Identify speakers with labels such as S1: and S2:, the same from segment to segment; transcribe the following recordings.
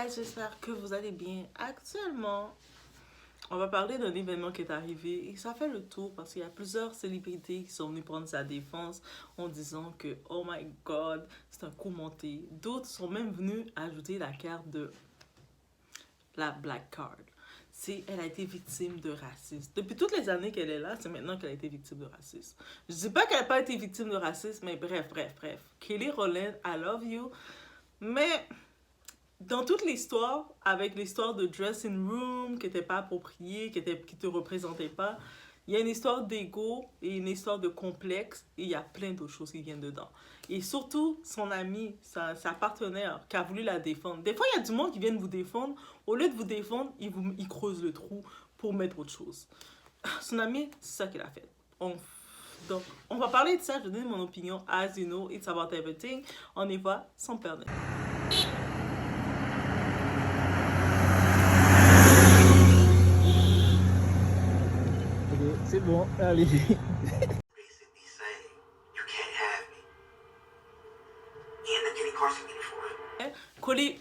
S1: guys, j'espère que vous allez bien. Actuellement, on va parler d'un événement qui est arrivé et ça fait le tour parce qu'il y a plusieurs célébrités qui sont venues prendre sa défense en disant que oh my god, c'est un coup monté. D'autres sont même venus ajouter la carte de la black card. Elle a été victime de racisme. Depuis toutes les années qu'elle est là, c'est maintenant qu'elle a été victime de racisme. Je dis pas qu'elle n'a pas été victime de racisme, mais bref. Kelly Rowland, I love you. Mais dans toute l'histoire, avec l'histoire de dressing room qui n'était pas appropriée, qui te représentait pas, il y a une histoire d'ego et une histoire de complexe et il y a plein d'autres choses qui viennent dedans. Et surtout, son ami, sa partenaire qui a voulu la défendre. Des fois, il y a du monde qui vient vous défendre. Au lieu de vous défendre, il creuse le trou pour mettre autre chose. Son ami, c'est ça qu'il a fait. Donc, on va parler de ça. Je vais donner mon opinion. As you know, it's about everything. On y va sans perdre.
S2: C'est bon, allez.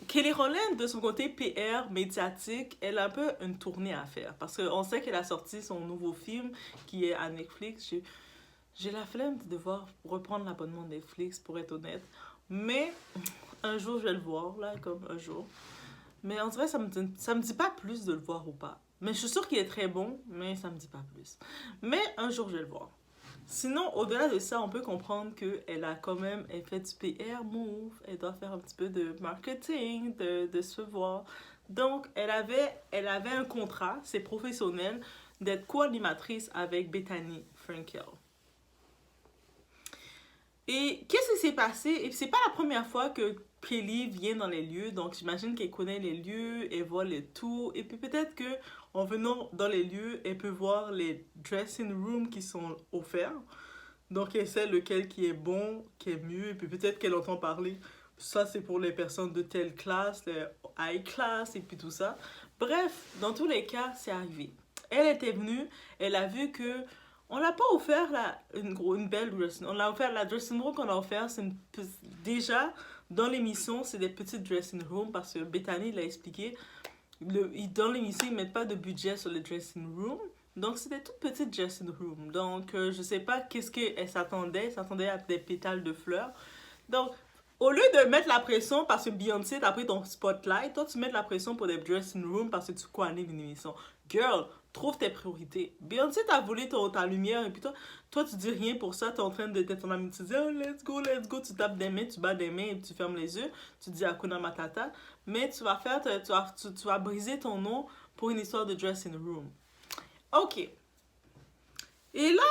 S1: Kelly Rowland, de son côté PR médiatique, elle a un peu une tournée à faire. Parce qu'on sait qu'elle a sorti son nouveau film qui est à Netflix. J'ai la flemme de devoir reprendre l'abonnement Netflix, pour être honnête. Mais un jour, je vais le voir, là, comme un jour. Mais en vrai, ça me dit pas plus de le voir ou pas. Mais je suis sûre qu'il est très bon, mais ça me dit pas plus. Mais un jour, je vais le voir. Sinon, au-delà de ça, on peut comprendre qu'elle a quand même, elle fait du PR move, elle doit faire un petit peu de marketing, de se voir. Donc, elle avait un contrat, c'est professionnel, d'être co-animatrice avec Bethany Frankel. Et qu'est-ce qui s'est passé? Et c'est pas la première fois que Kelly vient dans les lieux, donc j'imagine qu'elle connaît les lieux, elle voit les tours, et puis peut-être que en venant dans les lieux, elle peut voir les dressing rooms qui sont offerts. Donc elle sait lequel qui est bon, qui est mieux, et puis peut-être qu'elle entend parler. Ça, c'est pour les personnes de telle classe, les high class, et puis tout ça. Bref, dans tous les cas, c'est arrivé. Elle était venue, elle a vu que on l'a pas offert une belle dressing. On l'a offert la dressing room qu'on a offert, c'est déjà dans l'émission, c'est des petites dressing rooms parce que Bethany l'a expliqué. Dans l'émission, ils mettent pas de budget sur les dressing rooms. Donc, c'est des toutes petites dressing rooms. Donc, je sais pas qu'est-ce qu'elle s'attendait. Elle s'attendait à des pétales de fleurs. Donc, au lieu de mettre la pression parce que Beyoncé t'a pris ton spotlight, toi, tu mets de la pression pour des dressing rooms parce que tu connais une émission. Girl, trouve tes priorités. Beyoncé t'a volé ta lumière et puis toi, tu dis rien pour ça. T'es en train de t'être ton ami. Tu dis, oh, let's go. Tu tapes des mains, tu bats des mains et tu fermes les yeux. Tu dis Hakuna Matata. Mais tu vas briser ton nom pour une histoire de dressing room. Ok. Et là,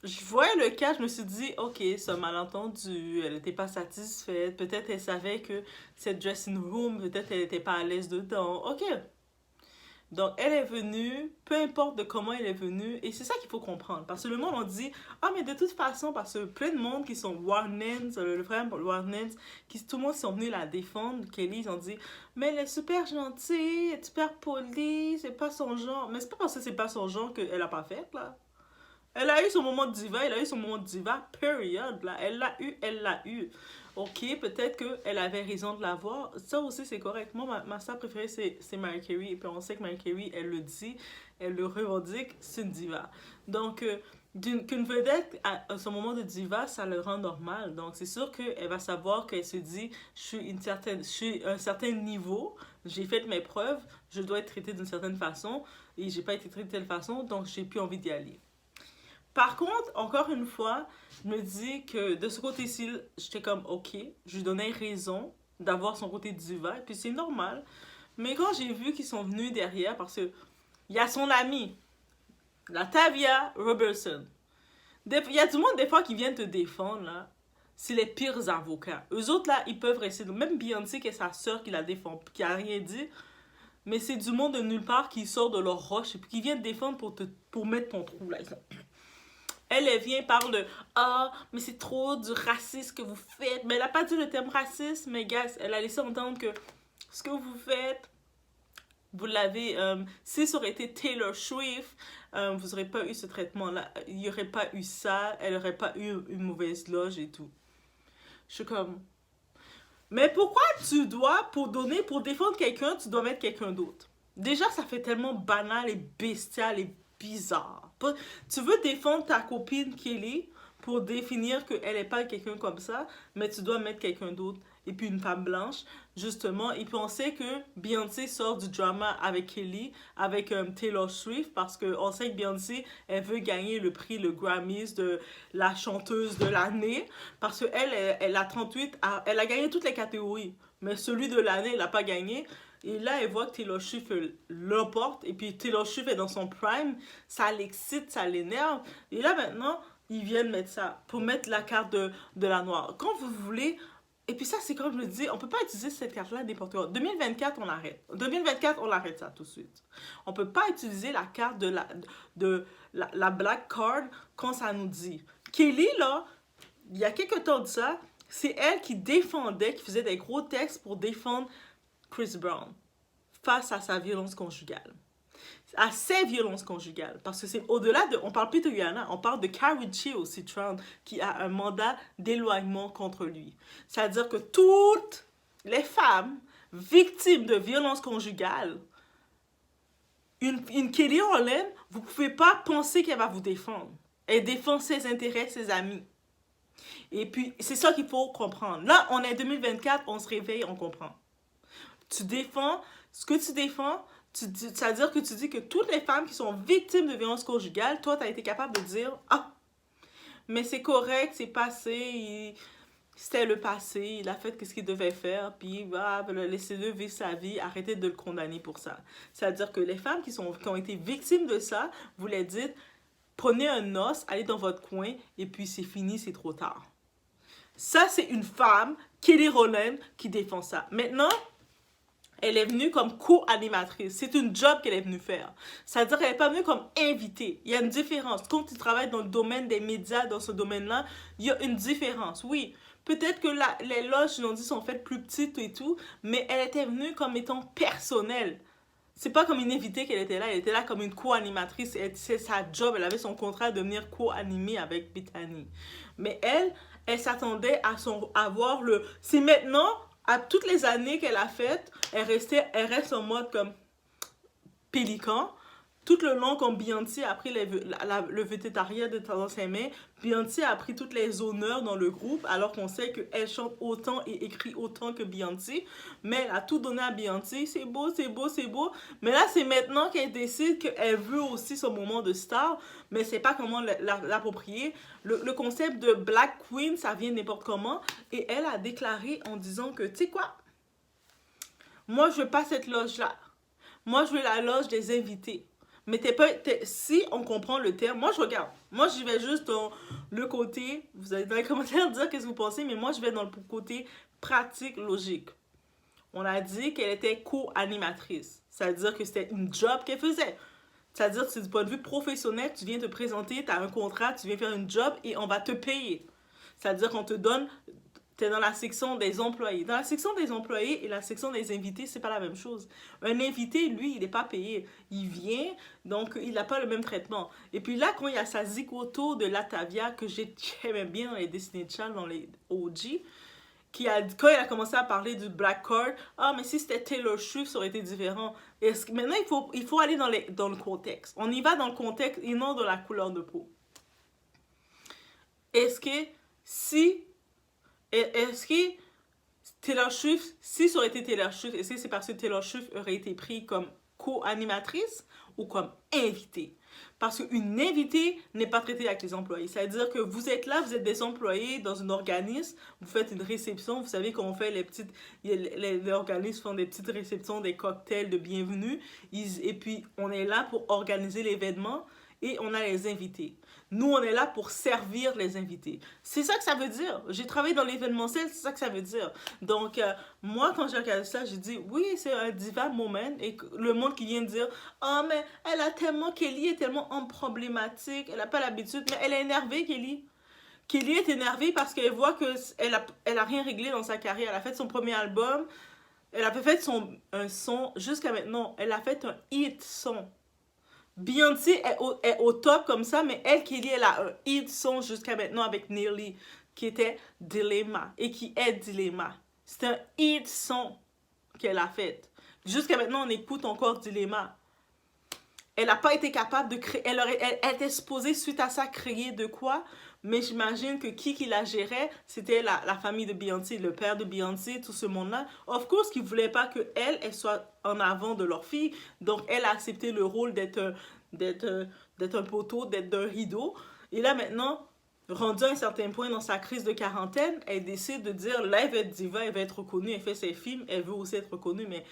S1: je voyais le cas, je me suis dit, ok, c'est un malentendu, elle n'était pas satisfaite, peut-être elle savait que cette dressing room, peut-être elle n'était pas à l'aise dedans, ok. Donc, elle est venue, peu importe de comment elle est venue, et c'est ça qu'il faut comprendre. Parce que le monde, on dit, ah, mais de toute façon, parce que plein de monde qui sont Warnens, le frère Warnens, tout le monde sont venus la défendre, Kelly, ils ont dit, mais elle est super gentille, elle est super polie, c'est pas son genre. Mais c'est pas parce que c'est pas son genre qu'elle a pas fait, là. Elle a eu son moment de diva, elle a eu son moment de diva, period, là. Elle l'a eu. Ok, peut-être qu'elle avait raison de l'avoir. Ça aussi, c'est correct. Moi, ma star préférée, c'est Mariah Carey. Et puis on sait que Mariah Carey, elle le dit, elle le revendique, c'est une diva. Donc, qu'une vedette à son moment de diva, ça le rend normal. Donc, c'est sûr qu'elle va savoir qu'elle se dit, je suis à un certain niveau, j'ai fait mes preuves, je dois être traitée d'une certaine façon, et j'ai pas été traitée de telle façon, donc j'ai plus envie d'y aller. Par contre, encore une fois, je me dis que de ce côté-ci, j'étais comme ok, je lui donnais raison d'avoir son côté diva, et puis c'est normal. Mais quand j'ai vu qu'ils sont venus derrière, parce que il y a son ami, la Tavia Robertson. Il y a du monde des fois qui vient te défendre, là. C'est les pires avocats. Eux autres, là, ils peuvent rester. Même Beyoncé, qui est sa soeur, qui la défend, qui a rien dit. Mais c'est du monde de nulle part qui sort de leur roche et puis qui vient te défendre pour mettre ton trou, là. Elle vient, parle de ah, mais c'est trop du racisme que vous faites. Mais elle n'a pas dit le terme racisme, mais gars, elle a laissé entendre que ce que vous faites, vous l'avez. Si ça aurait été Taylor Swift, vous n'aurez pas eu ce traitement-là. Il n'y aurait pas eu ça. Elle n'aurait pas eu une mauvaise loge et tout. Je suis comme. Mais pourquoi tu dois, pour défendre quelqu'un, tu dois mettre quelqu'un d'autre? Déjà, ça fait tellement banal et bestial et bizarre. Tu veux défendre ta copine Kelly pour définir qu'elle n'est pas quelqu'un comme ça, mais tu dois mettre quelqu'un d'autre. Et puis une femme blanche, justement. Et puis on sait que Beyoncé sort du drama avec Kelly, avec Taylor Swift, parce qu'on sait que Beyoncé, elle veut gagner le prix, le Grammys de la chanteuse de l'année, parce qu'elle, elle a 38, elle a gagné toutes les catégories, mais celui de l'année, elle n'a pas gagné. Et là, elle voit que Taylor Swift l'emporte, et puis Taylor Swift est dans son prime, ça l'excite, ça l'énerve. Et là, maintenant, ils viennent mettre ça, pour mettre la carte de la noire. Quand vous voulez, et puis ça, c'est comme je me dis, on peut pas utiliser cette carte-là n'importe quoi. 2024, on l'arrête. 2024, on l'arrête ça tout de suite. On peut pas utiliser la carte de la black card quand ça nous dit. Kelly, là, il y a quelques temps de ça, c'est elle qui défendait, qui faisait des gros textes pour défendre Chris Brown face à sa violence conjugale. À ses violences conjugales. Parce que c'est au-delà de... On parle plus de Rihanna, on parle de Carrie G aussi, Trump, qui a un mandat d'éloignement contre lui. C'est-à-dire que toutes les femmes victimes de violences conjugales, une Kelly Rowland, vous ne pouvez pas penser qu'elle va vous défendre. Elle défend ses intérêts, ses amis. Et puis, c'est ça qu'il faut comprendre. Là, on est 2024, on se réveille, on comprend. Tu défends ce que tu défends, c'est-à-dire que tu dis que toutes les femmes qui sont victimes de violences conjugales, toi, tu as été capable de dire « Ah, mais c'est correct, c'est passé, c'était le passé, il a fait ce qu'il devait faire, puis laissez-le vivre sa vie, arrêtez de le condamner pour ça. » C'est-à-dire que les femmes qui ont été victimes de ça, vous les dites « Prenez un os, allez dans votre coin, et puis c'est fini, c'est trop tard. » Ça, c'est une femme, Kelly Rowland, qui défend ça. Maintenant, elle est venue comme co-animatrice. C'est une job qu'elle est venue faire. C'est-à-dire qu'elle n'est pas venue comme invitée. Il y a une différence. Quand tu travailles dans le domaine des médias, dans ce domaine-là, il y a une différence. Oui, peut-être que les loges, je l'ai dit, sont faites plus petites et tout, mais elle était venue comme étant personnelle. C'est pas comme une invitée qu'elle était là comme une co-animatrice. C'est sa job, elle avait son contrat de venir co-animer avec Bethany. Mais elle s'attendait à voir le... C'est maintenant... À toutes les années qu'elle a faites, elle reste en mode comme pélican. Tout le long, quand Beyoncé a pris le végétarien dans ses mains, Beyoncé a pris tous les honneurs dans le groupe, alors qu'on sait qu'elle chante autant et écrit autant que Beyoncé. Mais elle a tout donné à Beyoncé. C'est beau, c'est beau, c'est beau. Mais là, c'est maintenant qu'elle décide qu'elle veut aussi son moment de star, mais c'est pas comment l'approprier. Le concept de Black Queen, ça vient n'importe comment. Et elle a déclaré en disant que, tu sais quoi, moi, je veux pas cette loge-là. Moi, je veux la loge des invités. Mais si on comprend le terme, moi je regarde. Moi j'y vais juste dans le côté, vous allez dans les commentaires dire qu'est-ce que vous pensez, mais moi je vais dans le côté pratique, logique. On a dit qu'elle était co-animatrice. C'est-à-dire que c'était une job qu'elle faisait. C'est-à-dire que du point de vue professionnel, tu viens te présenter, tu as un contrat, tu viens faire une job et on va te payer. C'est-à-dire qu'on te donne... T'es dans la section des employés. Dans la section des employés et la section des invités, c'est pas la même chose. Un invité, lui, il n'est pas payé. Il vient, donc il n'a pas le même traitement. Et puis là, quand il y a sa zigoto de Latavia, que j'aimais bien dans les Disney Channel, dans les OG, quand il a commencé à parler du Black Card, ah, mais si c'était Taylor Swift, ça aurait été différent. Maintenant, il faut aller dans le contexte. On y va dans le contexte et non dans la couleur de peau. Est-ce que Taylor Swift, si ça aurait été Taylor Swift, est-ce que c'est parce que Taylor Swift aurait été pris comme co-animatrice ou comme invitée? Parce qu'une invitée n'est pas traitée avec les employés. C'est-à-dire que vous êtes là, vous êtes des employés dans un organisme, vous faites une réception, vous savez qu'on fait les organismes font des petites réceptions, des cocktails de bienvenue, et puis on est là pour organiser l'événement et on a les invités. Nous, on est là pour servir les invités. C'est ça que ça veut dire. J'ai travaillé dans l'événementiel, c'est ça que ça veut dire. Donc, moi, quand j'ai regardé ça, j'ai dit, oui, c'est un diva moment. Et le monde qui vient de dire, oh, mais Kelly est tellement problématique, elle n'a pas l'habitude. Mais elle est énervée, Kelly. Kelly est énervée parce qu'elle voit qu'elle a rien réglé dans sa carrière. Elle a fait son premier album. Elle a fait un son jusqu'à maintenant. Elle a fait un hit son. Beyoncé est au top comme ça, mais Kelly, elle a un hit son jusqu'à maintenant avec Nelly, qui était Dilemma, et qui est Dilemma. C'est un hit son qu'elle a fait. Jusqu'à maintenant, on écoute encore Dilemma. Elle n'a pas été capable de créer. Elle était supposée, suite à ça, créer de quoi? Mais j'imagine que qui la gérait, c'était la famille de Beyoncé, le père de Beyoncé, tout ce monde-là. Of course, qu'ils ne voulaient pas qu'elle soit en avant de leur fille. Donc, elle a accepté le rôle d'être un poteau, d'être un rideau. Et là, maintenant, rendue à un certain point dans sa crise de quarantaine, elle décide de dire, là, elle va être diva, elle va être reconnue, elle fait ses films, elle veut aussi être reconnue, mais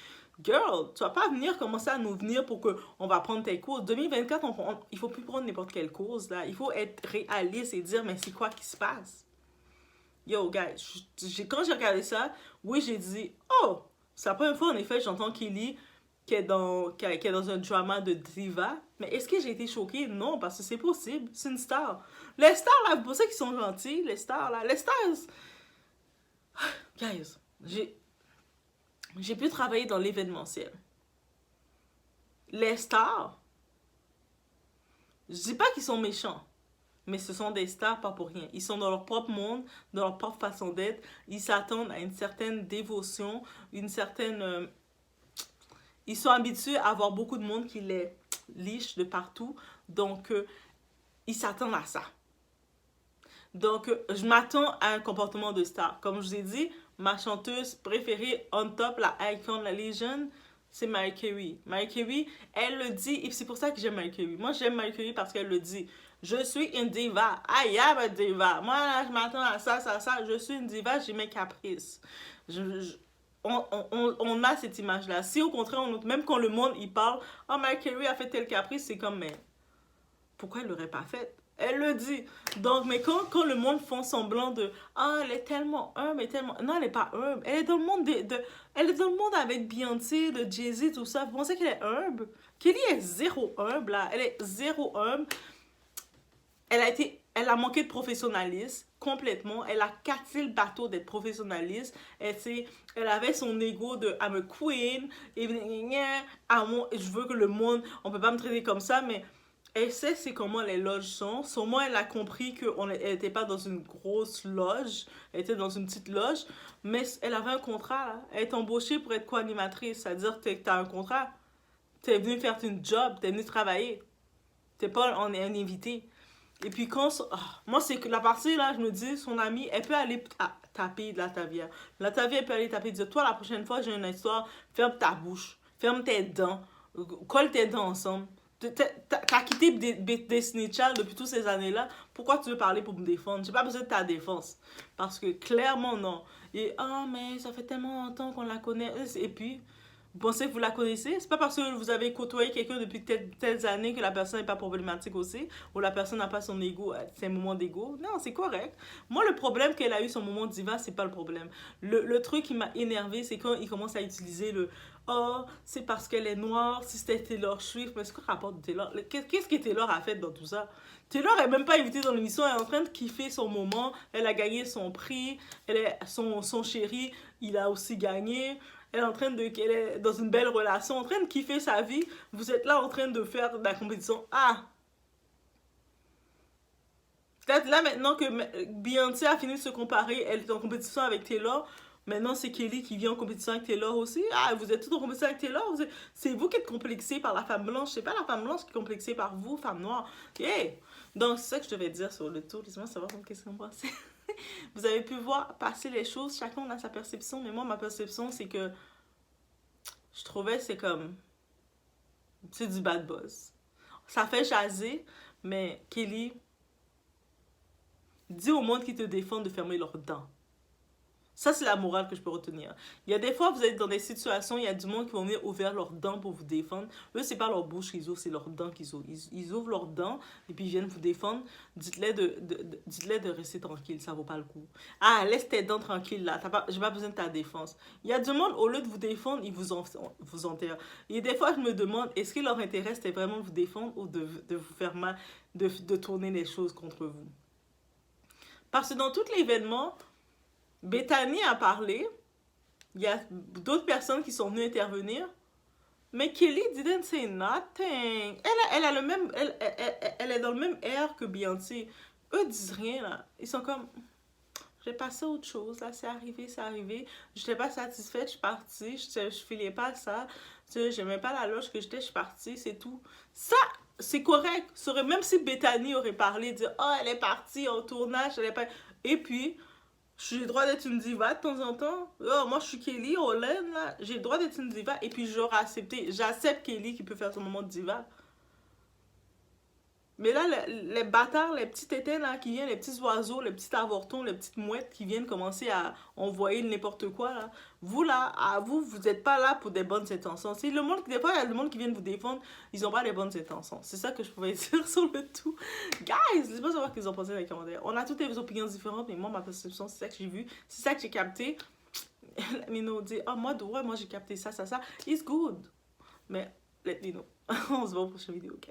S1: girl, tu vas pas venir commencer à nous venir pour qu'on va prendre tes causes. 2024, il faut plus prendre n'importe quelle cause, là. Il faut être réaliste et dire, mais c'est quoi qui se passe? Yo, guys, quand j'ai regardé ça, oui, j'ai dit, oh, c'est la première fois, en effet, j'entends Kelly qui est dans un drama de diva. Mais est-ce que j'ai été choquée? Non, parce que c'est possible. C'est une star. Les stars, là, vous pensez qu'ils sont gentils? Les stars, là. Les stars... Guys, j'ai pu travailler dans l'événementiel. Les stars, je dis pas qu'ils sont méchants, mais ce sont des stars pas pour rien. Ils sont dans leur propre monde, dans leur propre façon d'être. Ils s'attendent à une certaine dévotion, une certaine... ils sont habitués à avoir beaucoup de monde qui les liche de partout. Donc, ils s'attendent à ça. Donc, je m'attends à un comportement de star. Comme je vous ai dit, ma chanteuse préférée, on top, la icon, la légende, c'est Mariah Carey. Mariah Carey, elle le dit, et c'est pour ça que j'aime Mariah Carey. Moi, j'aime Mariah Carey parce qu'elle le dit. Je suis une diva. I am a diva. Moi, là, je m'attends à ça, ça, ça. Je suis une diva, j'ai mes caprices. On a cette image-là. Si au contraire, même quand le monde, il parle, oh, Mariah Carey a fait tel caprice, c'est comme, mais pourquoi elle l'aurait pas fait? Elle le dit. Donc, mais quand le monde font semblant de ah, elle est tellement humble, elle est tellement... Non, elle n'est pas humble. Elle est dans le monde elle est dans le monde avec Beyoncé, de Jay-Z, tout ça. Vous pensez qu'elle est humble? Kelly est zéro humble, là. Elle est zéro humble. Elle a manqué de professionnalisme complètement. Elle a cassé le bateau d'être professionnaliste. Elle avait son ego de I'm a queen. Et je veux que le monde, on peut pas me traiter comme ça, mais elle sait c'est comment les loges sont. Sûrement, elle a compris qu'elle n'était pas dans une grosse loge. Elle était dans une petite loge. Mais elle avait un contrat, là. Elle est embauchée pour être co-animatrice. C'est-à-dire que tu as un contrat. Tu es venu faire une job. Tu es venu travailler. Tu n'es pas un invité. Et puis moi, c'est que la partie, là, je me dis, son amie, elle peut aller taper de la Tavia. La Tavia, elle peut aller taper et dire, toi, la prochaine fois, j'ai une histoire, ferme ta bouche. Ferme tes dents. Colle tes dents ensemble. T'as quitté Destiny Child depuis toutes ces années-là. Pourquoi tu veux parler pour me défendre? J'ai pas besoin de ta défense. Parce que clairement, non. Et mais ça fait tellement longtemps qu'on la connaît. Et puis, vous pensez que vous la connaissez? C'est pas parce que vous avez côtoyé quelqu'un depuis telles années que la personne n'est pas problématique aussi. Ou la personne n'a pas son ego, ses moments d'ego. Non, c'est correct. Moi, le problème qu'elle a eu son moment diva, c'est pas le problème. Le truc qui m'a énervé, c'est quand il commence à utiliser le oh, c'est parce qu'elle est noire, si c'était Taylor Swift. Mais c'est quoi le rapport de Taylor? Qu'est-ce que Taylor a fait dans tout ça? Taylor n'est même pas invitée dans l'émission, elle est en train de kiffer son moment, elle a gagné son prix, son chéri, il a aussi gagné, elle est dans une belle relation, en train de kiffer sa vie. Vous êtes là en train de faire de la compétition. Ah! Peut-être là maintenant que Beyoncé a fini de se comparer, elle est en compétition avec Taylor. Maintenant, c'est Kelly qui vient en compétition avec Taylor aussi. Ah, vous êtes tous en compétition avec Taylor. C'est vous qui êtes complexé par la femme blanche. C'est pas la femme blanche qui est complexée par vous, femme noire. Yeah. Donc, c'est ça que je devais dire sur le tour. Laissez-moi savoir qu'est-ce qu'on pense. Vous avez pu voir passer les choses. Chacun a sa perception. Mais moi, ma perception, c'est que je trouvais c'est comme... C'est du bad buzz. Ça fait jaser, mais Kelly, dis au monde qui te défend de fermer leurs dents. Ça, c'est la morale que je peux retenir. Il y a des fois, vous êtes dans des situations, il y a du monde qui vont venir ouvrir leurs dents pour vous défendre. Eux, c'est pas leur bouche qu'ils ouvrent, c'est leurs dents qu'ils ouvrent. Ils ouvrent leurs dents et puis ils viennent vous défendre. Dites-les de rester tranquille, ça vaut pas le coup. Ah, laisse tes dents tranquilles là, j'ai pas besoin de ta défense. Il y a du monde, au lieu de vous défendre, ils vous enterrent. Et des fois, je me demande, est-ce que leur intérêt, c'était vraiment de vous défendre ou de vous faire mal, de tourner les choses contre vous? Parce que dans tout l'événement, Bethany a parlé, il y a d'autres personnes qui sont venues intervenir, mais Kelly didn't say nothing. Elle est dans le même air que Beyoncé. Eux disent rien là. Ils sont comme, j'ai passé à autre chose, là, c'est arrivé, c'est arrivé. J'étais pas satisfaite, je suis partie, je filais pas ça, j'aimais pas la loge que j'étais, je suis partie, c'est tout. Ça, c'est correct. Même si Bethany aurait parlé, dire, oh, elle est partie en tournage, elle est pas... Et puis, j'ai le droit d'être une diva de temps en temps. Oh, moi, je suis Kelly, Olen, là. J'ai le droit d'être une diva. Et puis, j'accepte Kelly qui peut faire son moment de diva. Mais là, les bâtards, les petits tétins là, qui viennent, les petits oiseaux, les petits avortons, les petites mouettes qui viennent commencer à envoyer n'importe quoi, là. Vous, là, vous n'êtes pas là pour des bonnes intentions. Si le monde, des fois, il y a le monde qui vient vous défendre, ils n'ont pas les bonnes intentions. C'est ça que je pouvais dire sur le tout. Guys, laissez-moi savoir ce qu'ils ont pensé dans les commentaires. On a toutes des opinions différentes, mais moi, ma perception, c'est ça que j'ai vu, c'est ça que j'ai capté. Let me know, dit, oh, moi j'ai capté ça, ça. It's good. Mais, let me know. On se voit pour la prochaine vidéo, ok?